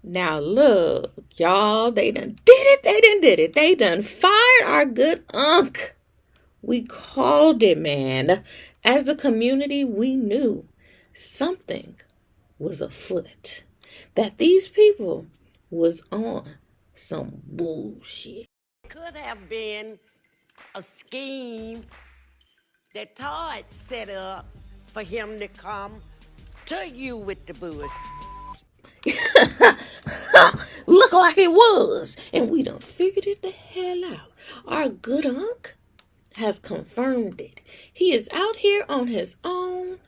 Now look, y'all, they done did it, they done fired our good unk. We called it, man. As a community, we knew something was afoot. That these people was on some bullshit. Could have been a scheme that Todd set up for him to come to you with the bush. Look like it was. And we done figured it the hell out. Our good unk has confirmed it. He is out here on his own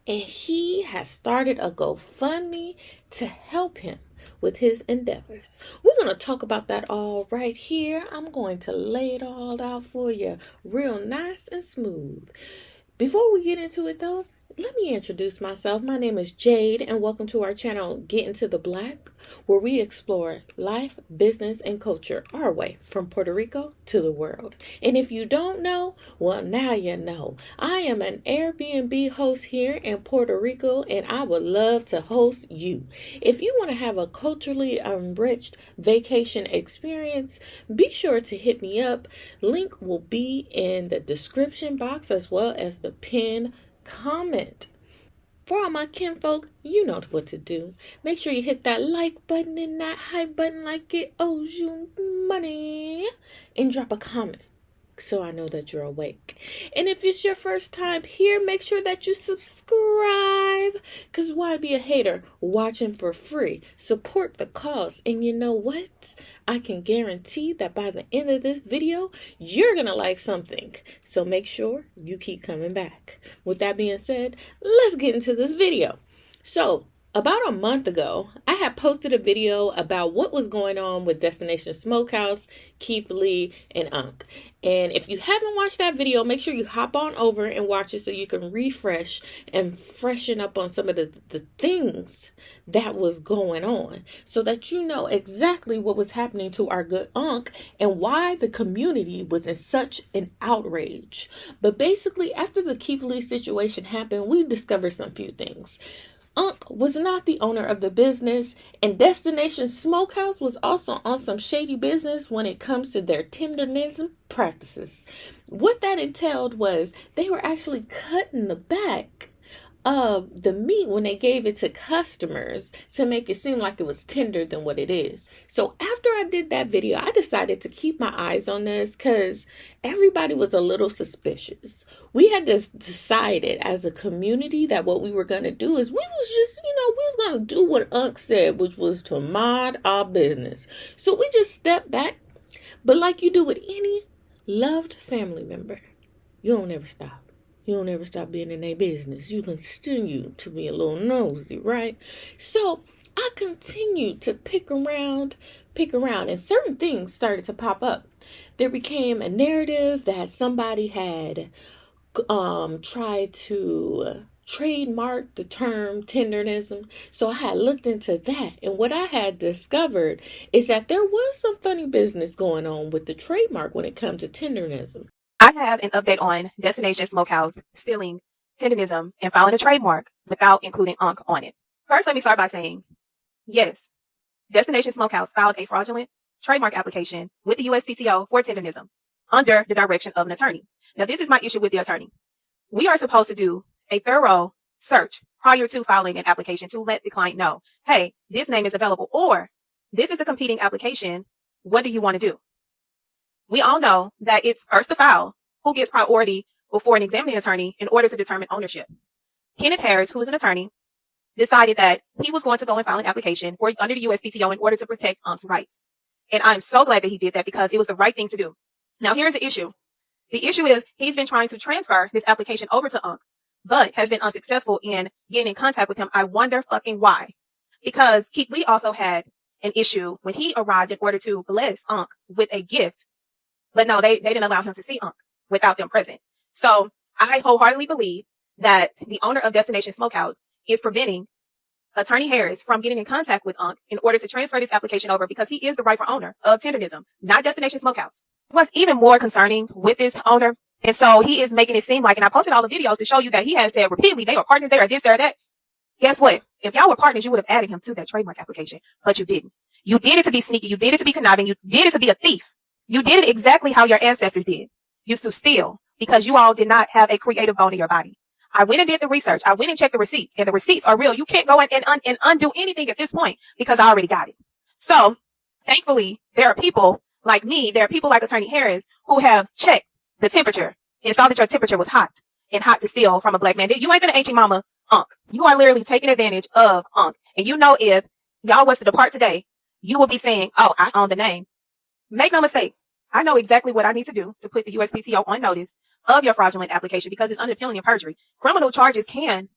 and he has started a GoFundMe to help him with his endeavors. We're going to talk about that all right here. I'm going to lay it all out for you real nice and smooth. Before we get into it though, let me introduce myself. My name is Jade and welcome to our channel Get Into the Black, where we explore life, business, and culture our way from Puerto Rico to the world. And if you don't know, well now you know. I am an Airbnb host here in Puerto Rico and I would love to host you. If you want to have a culturally enriched vacation experience, be sure to hit me up. Link will be in the description box as well as the pinned comment. For all my kinfolk, you know what to do. Make sure you hit that like button and that hype button like it owes you money. And drop a comment so I know that you're awake. And if it's your first time here, make sure that you subscribe. Because why be a hater watching for free? Support the cause. And you know what? I can guarantee that by the end of this video, you're going to like something. So make sure you keep coming back. With that being said, let's get into this video. So, about a month ago, I had posted a video about what was going on with Destination Smokehouse, Keith Lee, and Unc. And if you haven't watched that video, make sure you hop on over and watch it so you can refresh and freshen up on some of the things that was going on so that you know exactly what was happening to our good Unc and why the community was in such an outrage. But basically, after the Keith Lee situation happened, we discovered some few things. Unc was not the owner of the business, and Destination Smokehouse was also on some shady business when it comes to their tendernism practices. What that entailed was they were actually cutting the back of the meat when they gave it to customers to make it seem like it was tender than what it is. So after I did that video, I decided to keep my eyes on this because everybody was a little suspicious. We had just decided as a community that what we were going to do is we was going to do what Unc said, which was to mind our business. So we just stepped back. But like you do with any loved family member, you don't ever stop. You don't ever stop being in their business. You continue to be a little nosy, right? So I continued to pick around, and certain things started to pop up. There became a narrative that somebody had tried to trademark the term tendernism. So I had looked into that. And what I had discovered is that there was some funny business going on with the trademark when it comes to tendernism. I have an update on Destination Smokehouse stealing Tendernism and filing a trademark without including Unc on it. First, let me start by saying, yes, Destination Smokehouse filed a fraudulent trademark application with the USPTO for Tendernism under the direction of an attorney. Now, this is my issue with the attorney. We are supposed to do a thorough search prior to filing an application to let the client know, hey, this name is available, or this is a competing application. What do you want to do? We all know that it's first to file who gets priority before an examining attorney in order to determine ownership. Kenneth Harris, who is an attorney, decided that he was going to go and file an application under the USPTO in order to protect Unc's rights. And I'm so glad that he did that because it was the right thing to do. Now, here's the issue. The issue is he's been trying to transfer this application over to Unc, but has been unsuccessful in getting in contact with him. I wonder fucking why. Because Keith Lee also had an issue when he arrived in order to bless Unc with a gift. But no, they didn't allow him to see Unc without them present. So I wholeheartedly believe that the owner of Destination Smokehouse is preventing Attorney Harris from getting in contact with Unc in order to transfer this application over because he is the rightful owner of Tendernism, not Destination Smokehouse. What's even more concerning with this owner, and so he is making it seem like, and I posted all the videos to show you that he has said repeatedly, they are partners, they are this, they are that. Guess what? If y'all were partners, you would have added him to that trademark application, but you didn't. You did it to be sneaky. You did it to be conniving. You did it to be a thief. You did it exactly how your ancestors did. Used to steal because you all did not have a creative bone in your body. I went and did the research. I went and checked the receipts, and the receipts are real. You can't go and undo anything at this point because I already got it. So thankfully, there are people like me, there are people like Attorney Harris who have checked the temperature and saw that your temperature was hot and hot to steal from a black man. You ain't gonna ancient mama Unc. You are literally taking advantage of Unc. And you know, if y'all was to depart today, you will be saying, oh, I own the name. Make no mistake. I know exactly what I need to do to put the USPTO on notice of your fraudulent application because it's under penalty of perjury. Criminal charges can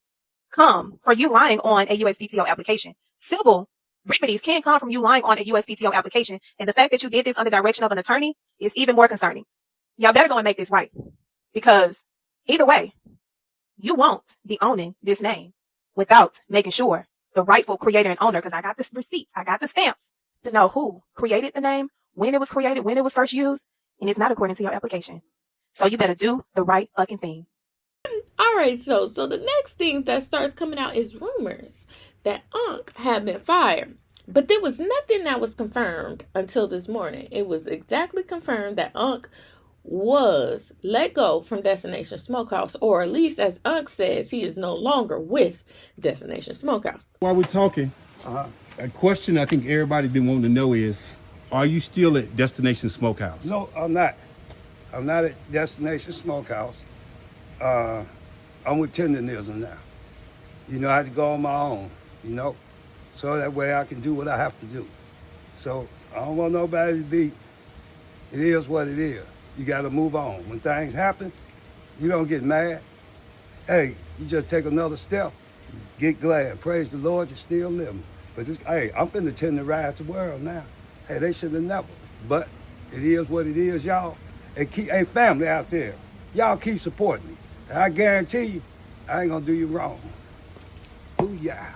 come for you lying on a USPTO application. Civil remedies can come from you lying on a USPTO application. And the fact that you did this under direction of an attorney is even more concerning. Y'all better go and make this right, because either way, you won't be owning this name without making sure the rightful creator and owner, because I got the receipts, I got the stamps to know who created the name, when it was created, when it was first used, and it's not according to your application. So you better do the right fucking thing. All right, so the next thing that starts coming out is rumors that Unc had been fired. But there was nothing that was confirmed until this morning. It was exactly confirmed that Unc was let go from Destination Smokehouse, or at least as Unc says, he is no longer with Destination Smokehouse. While we're talking, a question I think everybody's been wanting to know is, are you still at Destination Smokehouse? No, I'm not. I'm not at Destination Smokehouse. I'm with Tendernism now. You know, I had to go on my own, you know, so that way I can do what I have to do. So I don't want nobody to be, it is what it is. You got to move on. When things happen, you don't get mad. Hey, you just take another step. Get glad. Praise the Lord, you're still living. But just, hey, I'm finna tenderize the world now. Hey, they should have never. But it is what it is, y'all. And keep, hey, family out there, y'all keep supporting me. And I guarantee you, I ain't gonna do you wrong. Booyah.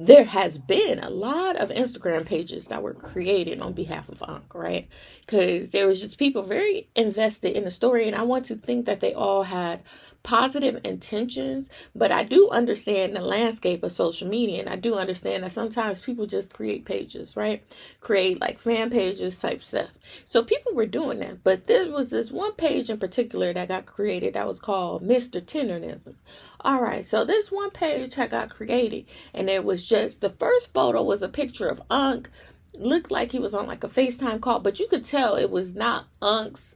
There has been a lot of Instagram pages that were created on behalf of Unc, right? Because there was just people very invested in the story, and I want to think that they all had positive intentions, but I do understand the landscape of social media, and I do understand that sometimes people just create pages, right? Create like fan pages type stuff. So people were doing that, but there was this one page in particular that got created that was called Mr. Tendernism. All right, so this one page had got created, and it was just, the first photo was a picture of Unc. Looked like he was on like a FaceTime call, but you could tell it was not Unc's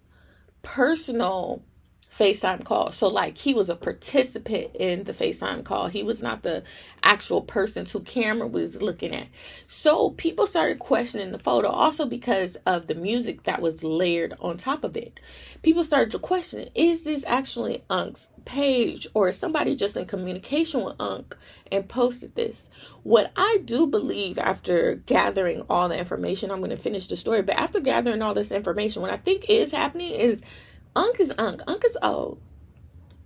personal FaceTime call. So like he was a participant in the FaceTime call. He was not the actual person who camera was looking at. So people started questioning the photo also because of the music that was layered on top of it. People started to question, is this actually Unc's page, or is somebody just in communication with Unc and posted this? What I do believe, after gathering all the information, I'm going to finish the story, but after gathering all this information, what I think is happening is Unc is Unc. Unc is old.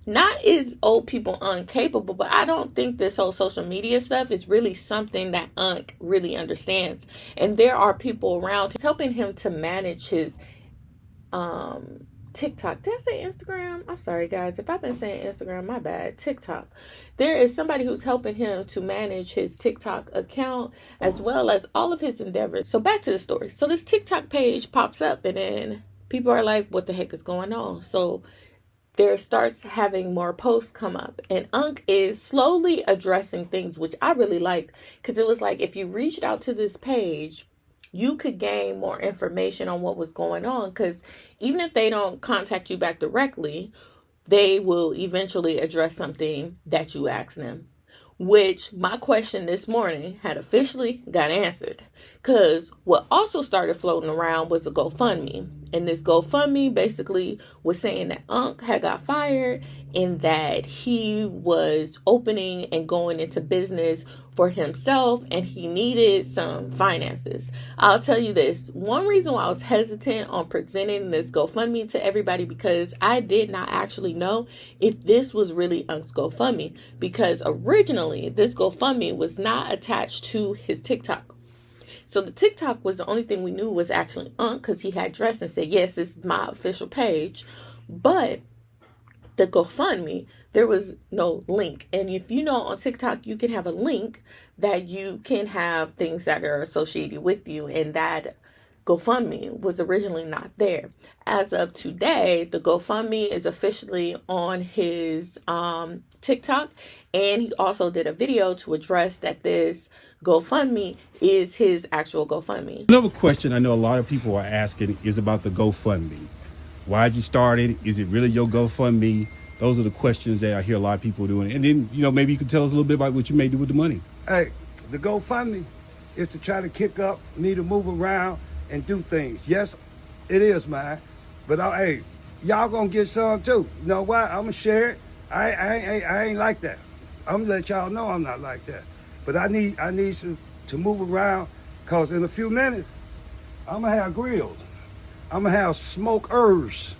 Not is old people incapable, but I don't think this whole social media stuff is really something that Unc really understands. And there are people around helping him to manage his TikTok. Did I say Instagram? I'm sorry, guys. If I've been saying Instagram, my bad. TikTok. There is somebody who's helping him to manage his TikTok account as well as all of his endeavors. So back to the story. So this TikTok page pops up, and then people are like, what the heck is going on? So there starts having more posts come up, and Unc is slowly addressing things, which I really liked, because it was like, if you reached out to this page, you could gain more information on what was going on, because even if they don't contact you back directly, they will eventually address something that you ask them. Which my question this morning had officially got answered, because what also started floating around was a GoFundMe. And this GoFundMe basically was saying that Unc had got fired and that he was opening and going into business for himself and he needed some finances. I'll tell you this, one reason why I was hesitant on presenting this GoFundMe to everybody, because I did not actually know if this was really Unc's GoFundMe, because originally this GoFundMe was not attached to his TikTok. So the TikTok was the only thing we knew was actually Unc, because he had dressed and said, yes, this is my official page. But the GoFundMe, there was no link. And if you know, on TikTok, you can have a link that you can have things that are associated with you, and that GoFundMe was originally not there. As of today, the GoFundMe is officially on his TikTok, and he also did a video to address that this GoFundMe is his actual GoFundMe. Another question I know a lot of people are asking is about the GoFundMe. Why'd you start it? Is it really your GoFundMe? Those are the questions that I hear a lot of people doing. And then, maybe you could tell us a little bit about what you may do with the money. Hey, the GoFundMe is to try to kick up me to move around and do things. Yes, it is mine, but hey, y'all gonna get some too. You know what? I'm gonna share it. I ain't like that. I'm gonna let y'all know I'm not like that. But I need to move around, cause in a few minutes I'm gonna have grills. I'm gonna have smokers,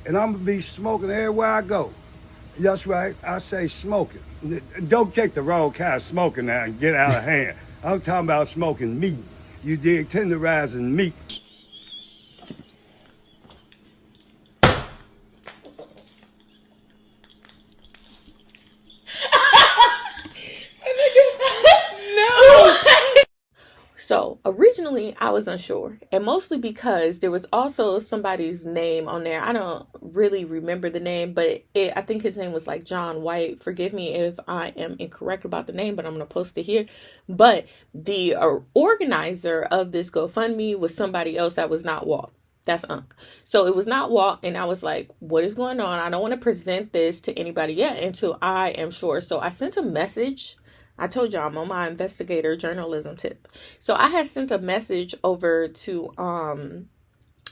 and I'm gonna be smoking everywhere I go. That's right, I say smoking. Don't take the wrong kind of smoking now and get out of hand. I'm talking about smoking meat. You dig? Tenderizing meat. So originally I was unsure, and mostly because there was also somebody's name on there. I don't really remember the name, but I think his name was like John White. Forgive me if I am incorrect about the name, but I'm going to post it here. But the organizer of this GoFundMe was somebody else that was not Walt. That's Unc. So it was not Walt, and I was like, what is going on? I don't want to present this to anybody yet until I am sure. So I sent a message. I told y'all I'm on my investigator journalism tip. So I had sent a message over to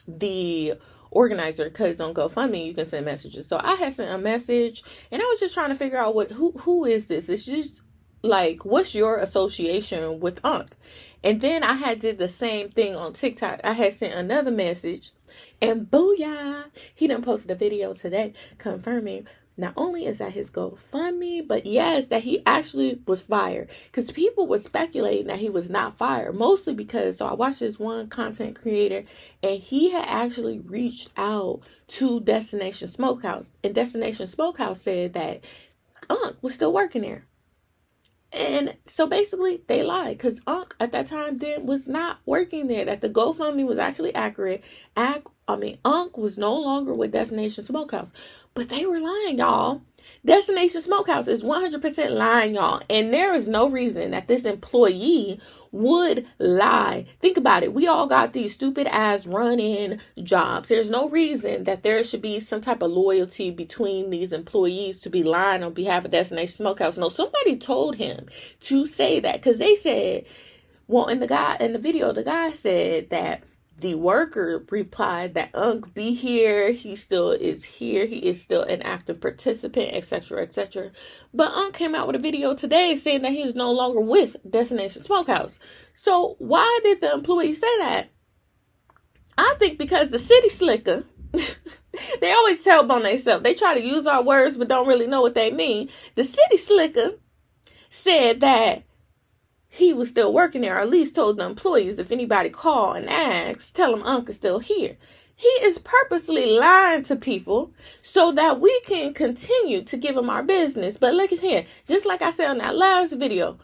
the organizer, because on GoFundMe you can send messages. So I had sent a message, and I was just trying to figure out who is this? It's just like, what's your association with Unc? And then I had did the same thing on TikTok. I had sent another message, and booyah, he done posted a video today confirming not only is that his GoFundMe, but yes, that he actually was fired. Because people were speculating that he was not fired, mostly because, so I watched this one content creator, and he had actually reached out to Destination Smokehouse, and Destination Smokehouse said that Unc was still working there. And so basically they lied, because Unc at that time then was not working there, that the GoFundMe was actually accurate. Unc was no longer with Destination Smokehouse. But they were lying, y'all. Destination Smokehouse is 100% lying, y'all. And there is no reason that this employee would lie. Think about it. We all got these stupid ass run-in jobs. There's no reason that there should be some type of loyalty between these employees to be lying on behalf of Destination Smokehouse. No, somebody told him to say that, because they said, well, in the video, the guy said that the worker replied that Unc be here, he still is here, he is still an active participant, etc., etc. But Unc came out with a video today saying that he is no longer with Destination Smokehouse. So why did the employee say that? I think because the city slicker, they always tell on themselves. They try to use our words but don't really know what they mean. The city slicker said that he was still working there, or at least told the employees, if anybody call and asks, tell them Unc is still here. He is purposely lying to people so that we can continue to give him our business. But look at here, just like I said on that last video,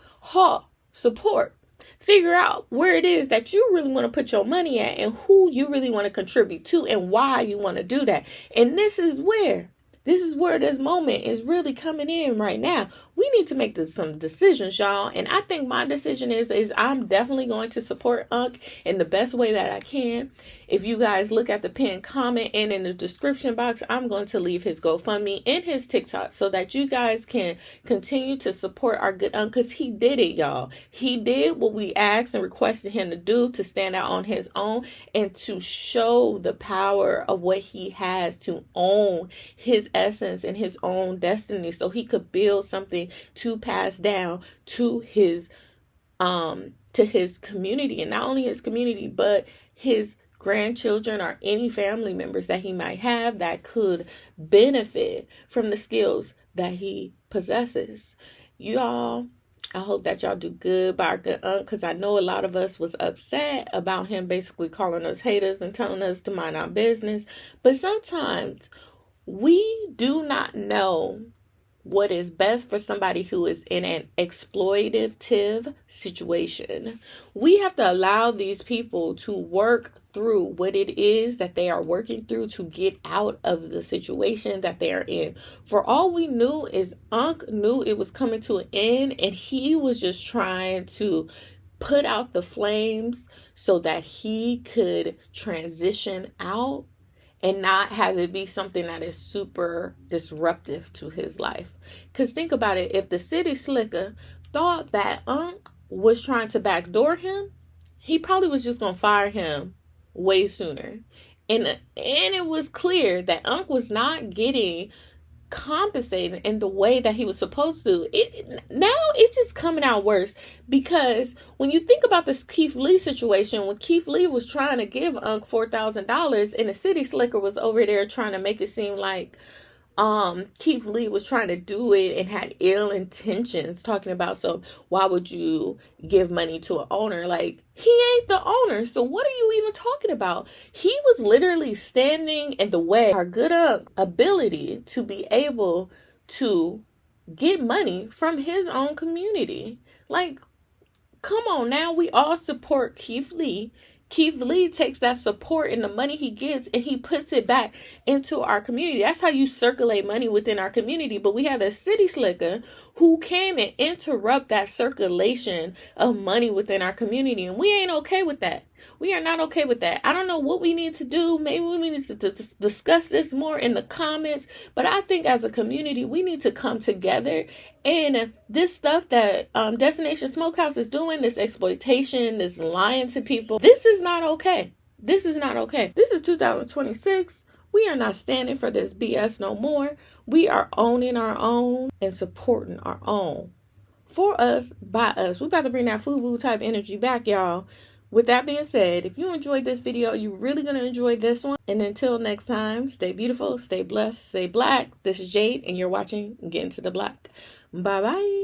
support. Figure out where it is that you really want to put your money at, and who you really want to contribute to, and why you want to do that. And this is where this moment is really coming in right now. We need to make some decisions, y'all. And I think my decision is I'm definitely going to support Unc in the best way that I can. If you guys look at the pinned comment and in the description box, I'm going to leave his GoFundMe and his TikTok so that you guys can continue to support our good Unc, because he did it, y'all. He did what we asked and requested him to do, to stand out on his own and to show the power of what he has, to own his essence and his own destiny, so he could build something to pass down to his community, and not only his community, but his grandchildren or any family members that he might have that could benefit from the skills that he possesses. Y'all, I hope that y'all do good by our good Unc, because I know a lot of us was upset about him basically calling us haters and telling us to mind our business. But sometimes We do not know what is best for somebody who is in an exploitative situation. We have to allow these people to work through what it is that they are working through to get out of the situation that they are in. For all we knew is Unc knew it was coming to an end, and he was just trying to put out the flames so that he could transition out and not have it be something that is super disruptive to his life. Because think about it, if the city slicker thought that Unc was trying to backdoor him, he probably was just going to fire him way sooner. And it was clear that Unc was not getting compensated in the way that he was supposed to. Now it's just coming out worse, because when you think about this Keith Lee situation, when Keith Lee was trying to give Unc $4,000 and the city slicker was over there trying to make it seem like Keith Lee was trying to do it and had ill intentions, talking about, so why would you give money to an owner? Like, he ain't the owner, so what are you even talking about? He was literally standing in the way of our good ability to be able to get money from his own community. Like, come on now, we all support Keith Lee. Keith Lee takes that support and the money he gets and he puts it back into our community. That's how you circulate money within our community. But we have a city slicker who came and interrupt that circulation of money within our community. And we ain't okay with that. We are not okay with that. I don't know what we need to do. Maybe we need to discuss this more in the comments. But I think as a community, we need to come together. And this stuff that Destination Smokehouse is doing, this exploitation, this lying to people, this is not okay. This is not okay. This is 2026. We are not standing for this BS no more. We are owning our own and supporting our own. For us, by us. We're about to bring that FUBU type energy back, y'all. With that being said, if you enjoyed this video, you're really going to enjoy this one. And until next time, stay beautiful, stay blessed, stay black. This is Jade, and you're watching Get Into the Black. Bye-bye.